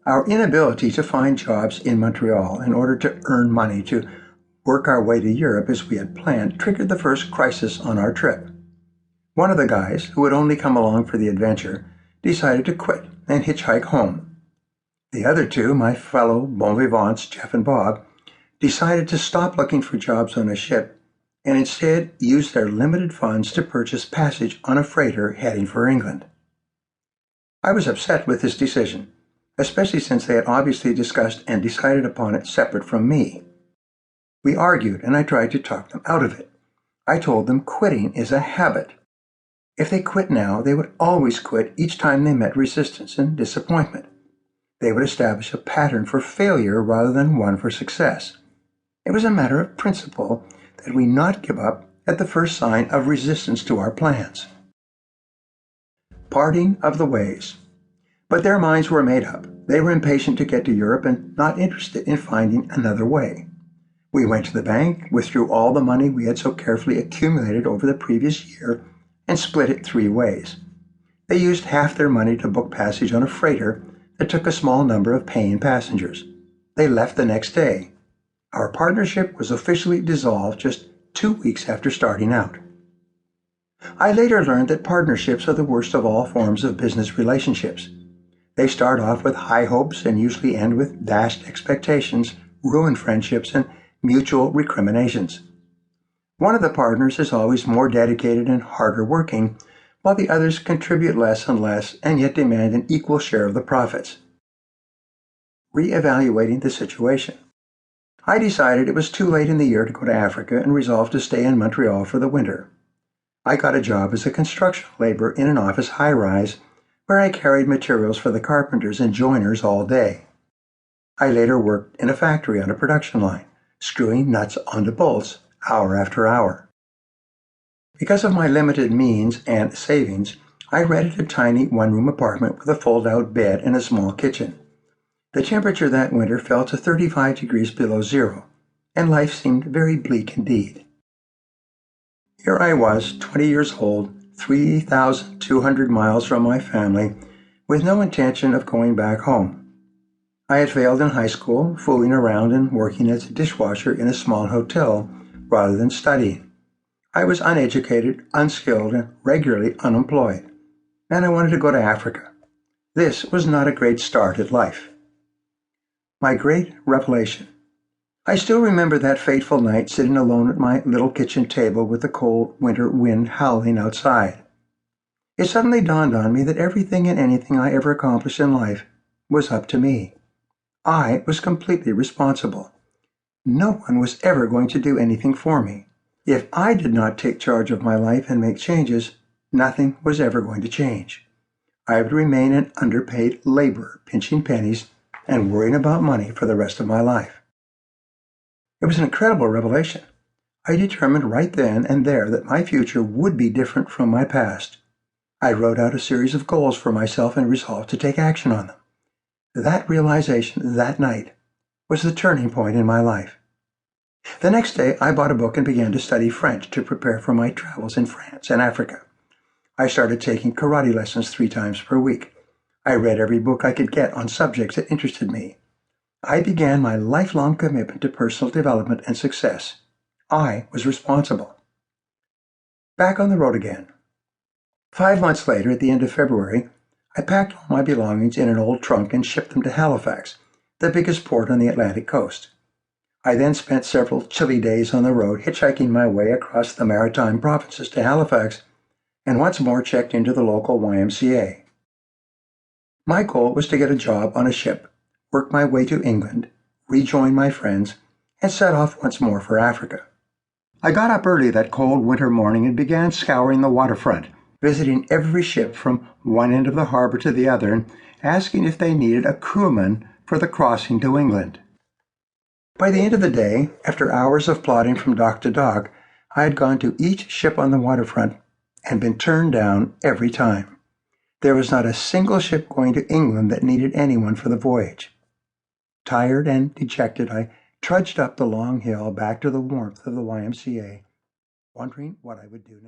Our inability to find jobs in Montreal in order to earn money to work our way to Europe as we had planned triggered the first crisis on our trip. One of the guys, who had only come along for the adventure, decided to quit and hitchhike home. The other two, my fellow bon vivants, Jeff and Bob, decided to stop looking for jobs on a ship and instead use their limited funds to purchase passage on a freighter heading for England. I was upset with this decision, especially since they had obviously discussed and decided upon it separate from me. We argued, and I tried to talk them out of it. I told them quitting is a habit. If they quit now, they would always quit each time they met resistance and disappointment. They would establish a pattern for failure rather than one for success. It was a matter of principle that we not give up at the first sign of resistance to our plans. Parting of the ways. But their minds were made up. They were impatient to get to Europe and not interested in finding another way. We went to the bank, withdrew all the money we had so carefully accumulated over the previous year, and split it 3 ways. They used half their money to book passage on a freighter that took a small number of paying passengers. They left the next day. Our partnership was officially dissolved just 2 weeks after starting out. I later learned that partnerships are the worst of all forms of business relationships. They start off with high hopes and usually end with dashed expectations, ruined friendships, and mutual recriminations. One of the partners is always more dedicated and harder working, while the others contribute less and less and yet demand an equal share of the profits. Re-evaluating the situation. I decided it was too late in the year to go to Africa and resolved to stay in Montreal for the winter. I got a job as a construction laborer in an office high-rise where I carried materials for the carpenters and joiners all day. I later worked in a factory on a production line, screwing nuts onto bolts hour after hour. Because of my limited means and savings, I rented a tiny one-room apartment with a fold-out bed and a small kitchen. The temperature that winter fell to 35 degrees below zero, and life seemed very bleak indeed. Here I was, 20 years old, 3,200 miles from my family, with no intention of going back home. I had failed in high school, fooling around and working as a dishwasher in a small hotel rather than studying. I was uneducated, unskilled, and regularly unemployed, and I wanted to go to Africa. This was not a great start at life. My great revelation. I still remember that fateful night sitting alone at my little kitchen table with the cold winter wind howling outside. It suddenly dawned on me that everything and anything I ever accomplished in life was up to me. I was completely responsible. No one was ever going to do anything for me. If I did not take charge of my life and make changes, nothing was ever going to change. I would remain an underpaid laborer, pinching pennies and worrying about money for the rest of my life. It was an incredible revelation. I determined right then and there that my future would be different from my past. I wrote out a series of goals for myself and resolved to take action on them. That realization that night was the turning point in my life. The next day, I bought a book and began to study French to prepare for my travels in France and Africa. I started taking karate lessons 3 times per week. I read every book I could get on subjects that interested me. I began my lifelong commitment to personal development and success. I was responsible. Back on the road again. 5 months later, at the end of February, I packed all my belongings in an old trunk and shipped them to Halifax, the biggest port on the Atlantic coast. I then spent several chilly days on the road hitchhiking my way across the maritime provinces to Halifax and once more checked into the local YMCA. My goal was to get a job on a ship, work my way to England, rejoin my friends, and set off once more for Africa. I got up early that cold winter morning and began scouring the waterfront, visiting every ship from one end of the harbor to the other and asking if they needed a crewman for the crossing to England. By the end of the day, after hours of plodding from dock to dock, I had gone to each ship on the waterfront and been turned down every time. There was not a single ship going to England that needed anyone for the voyage. Tired and dejected, I trudged up the long hill back to the warmth of the YMCA, wondering what I would do next.